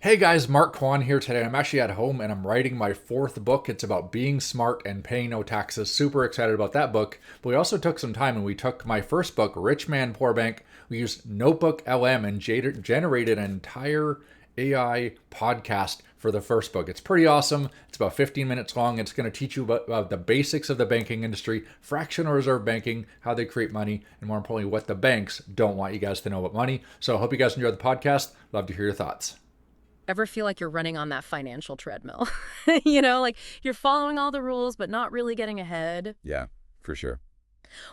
Hey guys, Mark Kwan here today. I'm actually at home and I'm writing my fourth book. It's about being smart and paying no taxes. Super excited about that book. But we also took some time and we took my first book, Rich Man, Poor Bank. We used Notebook LM and generated an entire AI podcast for the first book. It's pretty awesome. It's about 15 minutes long. It's going to teach you about the basics of the banking industry, fractional reserve banking, how they create money, and more importantly, what the banks don't want you guys to know about money. So I hope you guys enjoy the podcast. Love to hear your thoughts. Ever feel like you're running on that financial treadmill? Like you're following all the rules, but not really getting ahead. Yeah, for sure.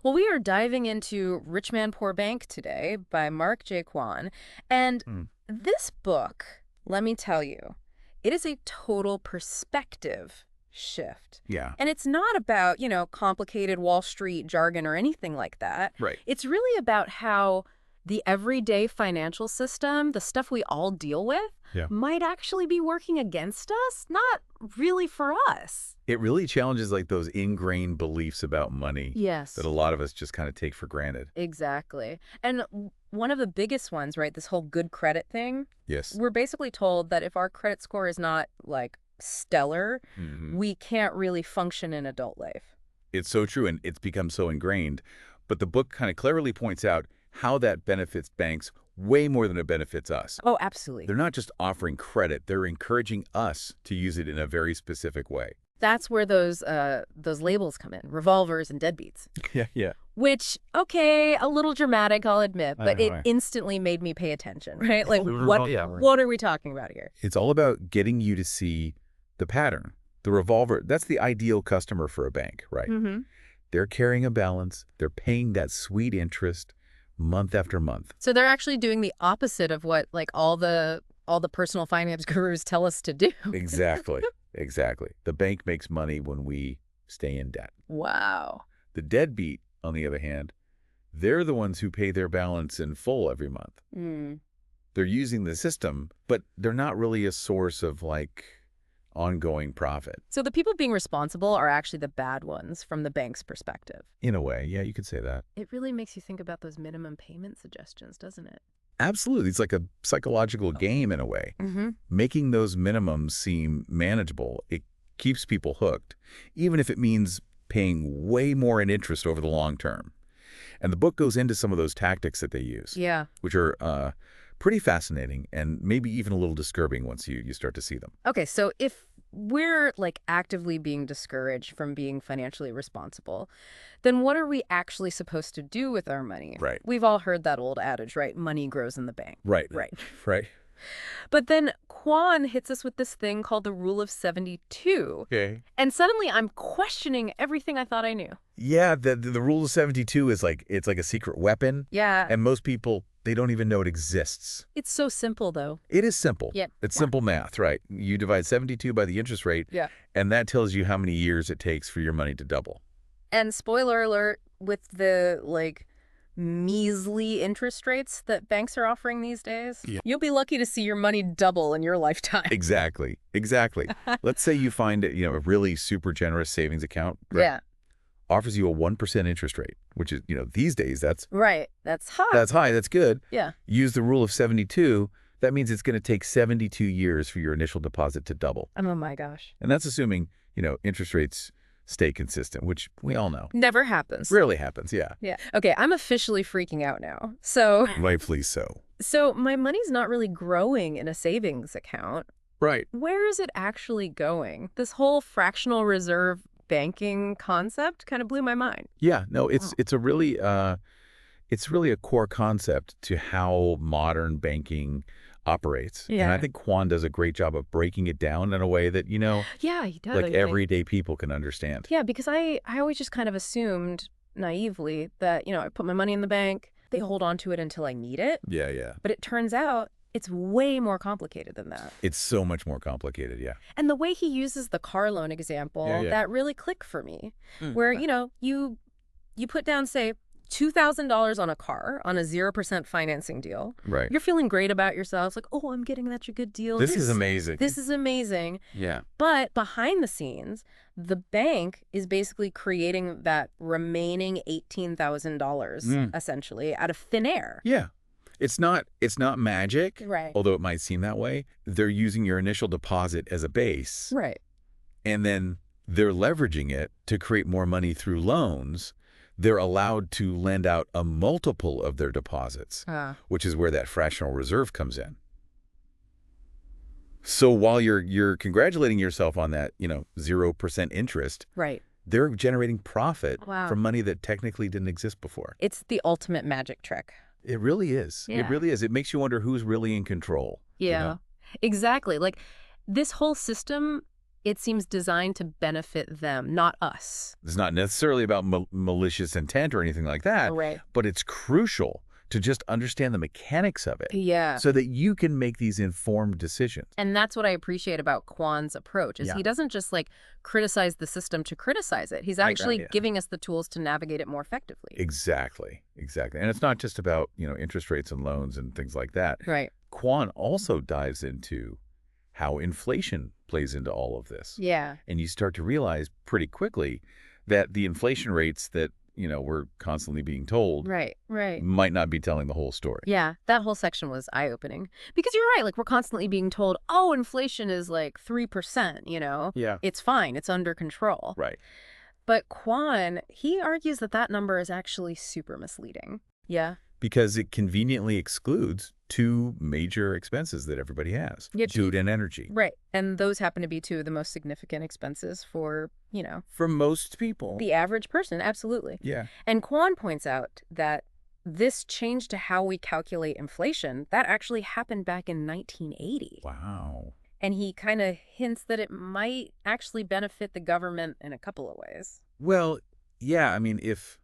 Well, we are diving into Rich Man, Poor Bank today by Mark J. Kwan. And this book, let me tell you, it is a total perspective shift. Yeah. And it's not about, complicated Wall Street jargon or anything like that. Right. It's really about how the everyday financial system, the stuff we all deal with, might actually be working against us, not really for us. It really challenges like those ingrained beliefs about money Yes. that a lot of us just kind of take for granted. Exactly. And one of the biggest ones, right, this whole good credit thing, Yes. we're basically told that if our credit score is not, like, stellar, we can't really function in adult life. It's so true, and it's become so ingrained. But the book kind of cleverly points out how that benefits banks way more than it benefits us. Oh, absolutely. They're not just offering credit, they're encouraging us to use it in a very specific way. That's where those labels come in, revolvers and deadbeats. Yeah. Which, okay, a little dramatic, I'll admit, but it Right. instantly made me pay attention, right? Like, Right. what are we talking about here? It's all about getting you to see the pattern. The revolver, that's the ideal customer for a bank, right? They're carrying a balance. They're paying that sweet interest month after month. So they're actually doing the opposite of what, like, all the personal finance gurus tell us to do. Exactly. Exactly. The bank makes money when we stay in debt. Wow. The deadbeat, on the other hand, they're the ones who pay their balance in full every month. They're using the system, but they're not really a source of, like, ongoing profit. So the people being responsible are actually the bad ones from the bank's perspective. In a way, yeah, you could say that. It really makes you think about those minimum payment suggestions, doesn't it? Absolutely. It's like a psychological game in a way. Making those minimums seem manageable, it keeps people hooked, even if it means paying way more in interest over the long term. And the book goes into some of those tactics that they use, Yeah. which are pretty fascinating and maybe even a little disturbing once you start to see them. Okay, so if we're, like, actively being discouraged from being financially responsible, then what are we actually supposed to do with our money? Right. We've all heard that old adage, right? Money grows in the bank. Right. Right. Right. But then Kwan hits us with this thing called the Rule of 72. Okay. And suddenly I'm questioning everything I thought I knew. Yeah, the rule of 72 is like, it's like a secret weapon. Yeah. And most people, they don't even know it exists. It's so simple, though. It is simple. Yeah. It's simple math, right? You divide 72 by the interest rate, Yeah. and that tells you how many years it takes for your money to double. And spoiler alert, with the, like, measly interest rates that banks are offering these days, you'll be lucky to see your money double in your lifetime. Exactly. Exactly. Let's say you find a really super generous savings account. Right? Yeah. Offers you a 1% interest rate, which is, these days that's Right. That's hot. high. That's good. Yeah. Use the rule of 72. That means it's going to take 72 years for your initial deposit to double. Oh, my gosh. And that's assuming, interest rates stay consistent, which we all know. Never happens. Rarely happens, yeah. Yeah. Okay, I'm officially freaking out now. So Rightfully so. my money's not really growing in a savings account. Right. Where is it actually going? This whole fractional reserve banking concept kind of blew my mind. Yeah, no, it's a really it's really a core concept to how modern banking operates. Yeah. And I think Kwan does a great job of breaking it down in a way that, Yeah, he does. like everyday people can understand. Yeah, because I always just kind of assumed naively that, I put my money in the bank, they hold on to it until I need it. Yeah. But it turns out it's way more complicated than that. It's so much more complicated, yeah. And the way he uses the car loan example, Yeah. that really clicked for me. Where, you put down, say, $2,000 on a car on a 0% financing deal. Right. You're feeling great about yourself. It's like, oh, I'm getting such a good deal. This is amazing. This is amazing. Yeah. But behind the scenes, the bank is basically creating that remaining $18,000 essentially out of thin air. Yeah. It's not magic, Right. although it might seem that way. They're using your initial deposit as a base, Right. and then they're leveraging it to create more money through loans. They're allowed to lend out a multiple of their deposits, which is where that fractional reserve comes in. So while you're congratulating yourself on that, 0% interest, Right. they're generating profit Wow. from money that technically didn't exist before. It's the ultimate magic trick. It really is. It Yeah. really is. It makes you wonder who's really in control. Yeah, exactly. Like this whole system, it seems designed to benefit them, not us. It's not necessarily about malicious intent or anything like that, Right. but it's crucial to just understand the mechanics of it Yeah. so that you can make these informed decisions. And that's what I appreciate about Kwan's approach, is Yeah. he doesn't just like criticize the system to criticize it. He's actually giving us the tools to navigate it more effectively. Exactly. And it's not just about, interest rates and loans and things like that. Right. Kwan also dives into how inflation plays into all of this. Yeah. And you start to realize pretty quickly that the inflation rates that, we're constantly being told Right. might not be telling the whole story. Yeah, that whole section was eye-opening. Because you're right, like we're constantly being told, oh, inflation is like 3%, Yeah. It's fine, it's under control. Right. But Kwan, he argues that that number is actually super misleading. Yeah. Because it conveniently excludes two major expenses that everybody has, Yeah, food and energy. Right. And those happen to be two of the most significant expenses for, For most people. the average person. Absolutely. Yeah. And Kwan points out that this change to how we calculate inflation, that actually happened back in 1980. Wow. And he kind of hints that it might actually benefit the government in a couple of ways. Well, yeah, I mean, if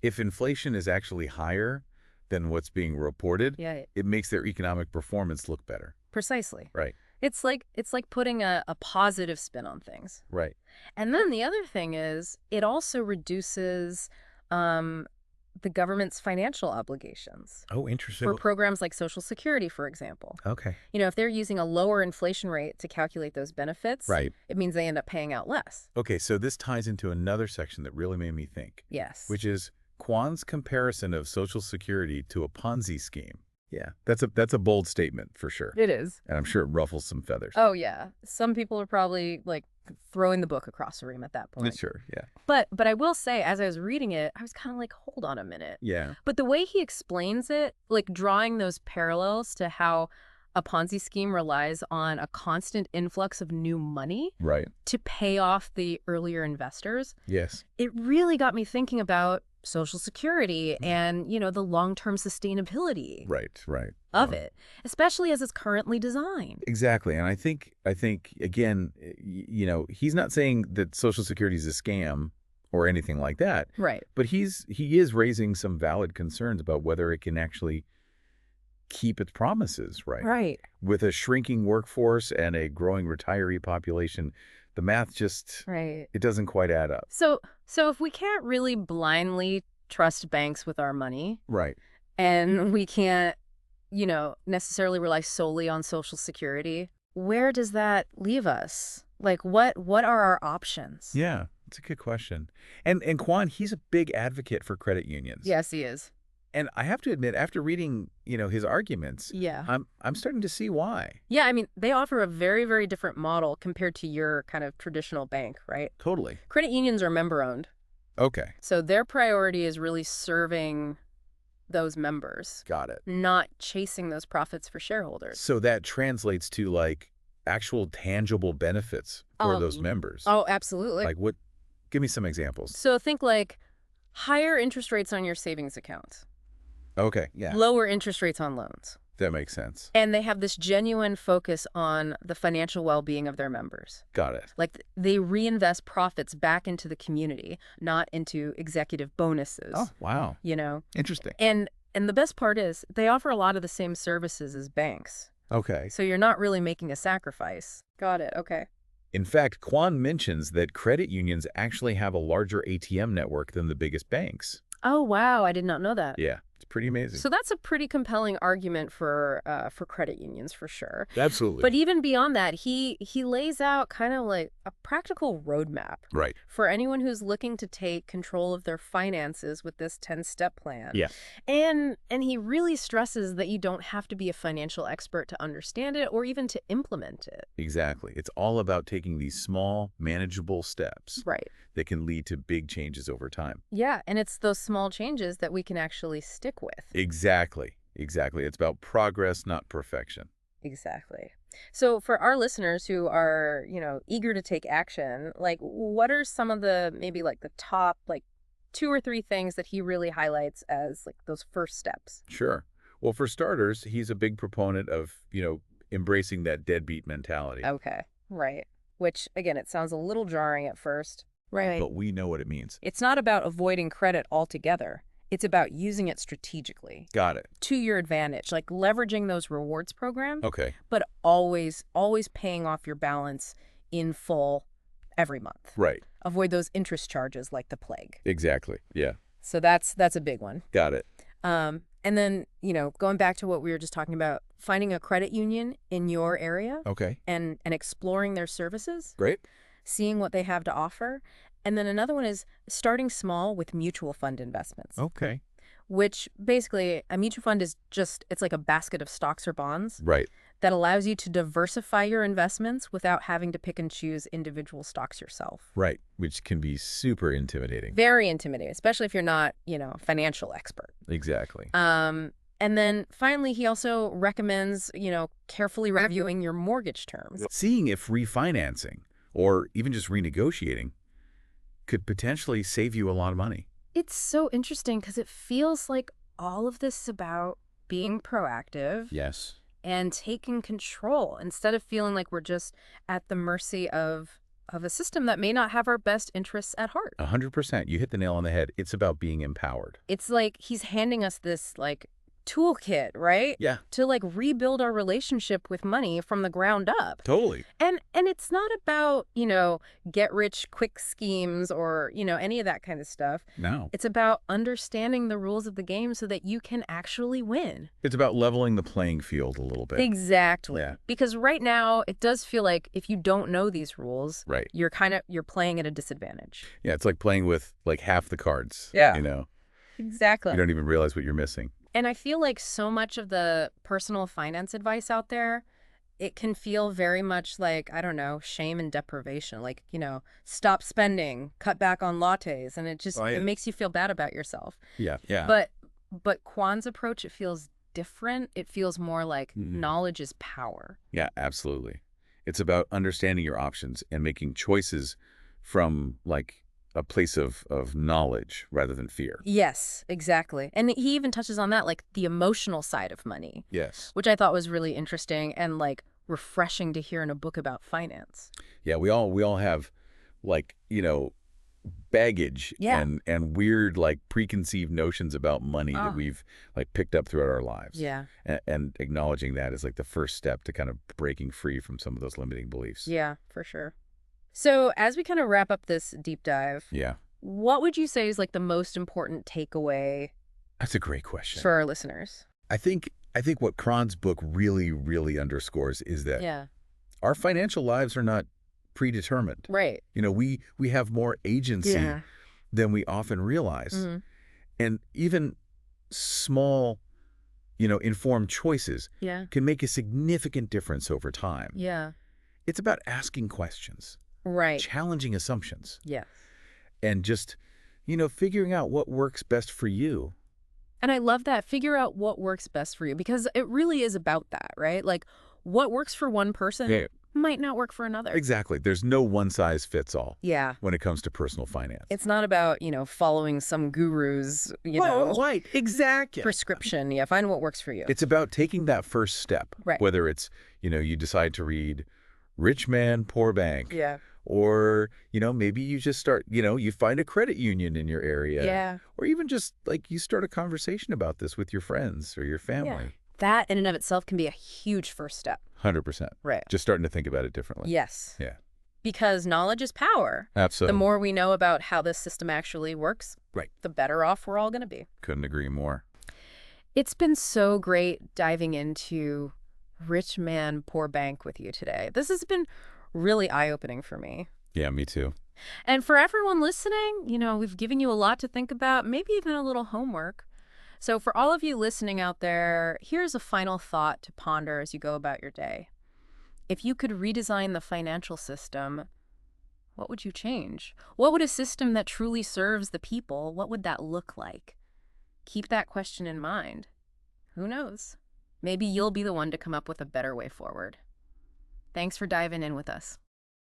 inflation is actually higher than what's being reported, Yeah, it makes their economic performance look better. precisely. Right. It's like putting a positive spin on things. Right. And then the other thing is it also reduces the government's financial obligations Oh, interesting. for programs like Social Security, for example. Okay. If they're using a lower inflation rate to calculate those benefits, Right. it means they end up paying out less. Okay, so this ties into another section that really made me think, Yes. which is Kwan's comparison of Social Security to a Ponzi scheme. Yeah, that's a bold statement for sure. It is. And I'm sure it ruffles some feathers. Oh, yeah. Some people are probably like throwing the book across the room at that point. Sure, yeah. But I will say, as I was reading it, I was kind of like, hold on a minute. Yeah. But the way he explains it, like drawing those parallels to how a Ponzi scheme relies on a constant influx of new money Right. to pay off the earlier investors, Yes. it really got me thinking about Social Security and, the long-term sustainability Right. of it, especially as it's currently designed. Exactly. And I think again, he's not saying that Social Security is a scam or anything like that. Right. But he is raising some valid concerns about whether it can actually keep its promises, right? Right. With a shrinking workforce and a growing retiree population, the math just Right. it doesn't quite add up. So if we can't really blindly trust banks with our money, Right. and we can't, necessarily rely solely on Social Security, where does that leave us? Like, what are our options? Yeah, it's a good question. And Kwan, he's a big advocate for credit unions. Yes, he is. And I have to admit, after reading, his arguments, Yeah. I'm starting to see why. Yeah, I mean, they offer a very, very different model compared to your kind of traditional bank, right? Totally. Credit unions are member-owned, Okay. so their priority is really serving those members, Got it. not chasing those profits for shareholders. So that translates to like actual tangible benefits for those members. Oh, absolutely. Like what? Give me some examples. So think like higher interest rates on your savings account, Okay. Yeah. lower interest rates on loans. That makes sense. And they have this genuine focus on the financial well-being of their members. Got it. Like they reinvest profits back into the community, not into executive bonuses. Oh, wow. Interesting. And the best part is they offer a lot of the same services as banks. Okay. So you're not really making a sacrifice. Got it. Okay. In fact, Kwan mentions that credit unions actually have a larger ATM network than the biggest banks. Oh, wow. I did not know that. Yeah. It's pretty amazing. So that's a pretty compelling argument for credit unions, for sure. Absolutely. But even beyond that, he lays out kind of like a practical roadmap Right. for anyone who's looking to take control of their finances with this 10-step plan. Yeah. And he really stresses that you don't have to be a financial expert to understand it or even to implement it. Exactly. It's all about taking these small, manageable steps Right. that can lead to big changes over time. Yeah, and it's those small changes that we can actually stick with. Exactly. Exactly. It's about progress, not perfection. Exactly. So for our listeners who are, eager to take action, like what are some of the maybe like the top like 2 or 3 things that he really highlights as like those first steps? Sure. Well, for starters, he's a big proponent of, embracing that deadbeat mentality. Okay. Right. Which again, it sounds a little jarring at first. Right. But we know what it means. It's not about avoiding credit altogether. It's about using it strategically Got it. to your advantage, like leveraging those rewards programs, Okay. but always paying off your balance in full every month. Right. Avoid those interest charges like the plague. Exactly. Yeah. So that's a big one. Got it. And then, going back to what we were just talking about, finding a credit union in your area Okay. and exploring their services, Great. seeing what they have to offer. And then another one is starting small with mutual fund investments, Okay. which basically a mutual fund is it's like a basket of stocks or bonds Right. that allows you to diversify your investments without having to pick and choose individual stocks yourself. Right. Which can be super intimidating. Very intimidating, especially if you're not, a financial expert. Exactly. And then finally, he also recommends, carefully reviewing your mortgage terms. Seeing if refinancing or even just renegotiating could potentially save you a lot of money. It's so interesting because it feels like all of this is about being proactive Yes. and taking control instead of feeling like we're just at the mercy of a system that may not have our best interests at heart. 100%. You hit the nail on the head. It's about being empowered. It's like he's handing us this like toolkit, right? Yeah. To like rebuild our relationship with money from the ground up. Totally. And it's not about, get rich quick schemes or, any of that kind of stuff. No. It's about understanding the rules of the game so that you can actually win. It's about leveling the playing field a little bit. Exactly. Yeah. Because right now it does feel like if you don't know these rules, Right. you're playing at a disadvantage. Yeah, it's like playing with like half the cards. Yeah. You Exactly. don't even realize what you're missing. And I feel like so much of the personal finance advice out there, it can feel very much like, I don't know, shame and deprivation. Like, stop spending, cut back on lattes. And it makes you feel bad about yourself. Yeah. Yeah. But Kwan's approach, it feels different. It feels more like knowledge is power. Yeah, absolutely. It's about understanding your options and making choices from like a place of knowledge rather than fear. Yes, exactly. And he even touches on that, like the emotional side of money. Yes. Which I thought was really interesting and like refreshing to hear in a book about finance. Yeah, we all have like, baggage and weird like preconceived notions about money that we've like picked up throughout our lives. Yeah. And acknowledging that is like the first step to kind of breaking free from some of those limiting beliefs. Yeah, for sure. So as we kind of wrap up this deep dive, Yeah. what would you say is like the most important takeaway That's a great question. for our listeners? I think what Cron's book really, really underscores is that Yeah. our financial lives are not predetermined. Right. We have more agency Yeah. than we often realize. Mhm. And even small, informed choices Yeah. can make a significant difference over time. Yeah. It's about asking questions, Right. challenging assumptions, Yes. and just, figuring out what works best for you. And I love that. Figure out what works best for you because it really is about that, right? Like what works for one person might not work for another. Exactly. There's no one size fits all Yeah. when it comes to personal finance. It's not about, following some guru's, right. Exactly. prescription. Yeah. Find what works for you. It's about taking that first step, Right. whether it's, you decide to read Rich Man, Poor Bank. Yeah. Or, maybe you just start, you find a credit union in your area. Yeah. Or even just like you start a conversation about this with your friends or your family. Yeah. That in and of itself can be a huge first step. 100%. Right. Just starting to think about it differently. Yes. Yeah. Because knowledge is power. Absolutely. The more we know about how this system actually works, Right. the better off we're all going to be. Couldn't agree more. It's been so great diving into Rich Man, Poor Bank with you today. This has been really eye-opening for me. Yeah, me too. And for everyone listening, we've given you a lot to think about, maybe even a little homework. So for all of you listening out there, here's a final thought to ponder as you go about your day. If you could redesign the financial system, what would you change? What would a system that truly serves the people, what would that look like? Keep that question in mind. Who knows? Maybe you'll be the one to come up with a better way forward. Thanks for diving in with us.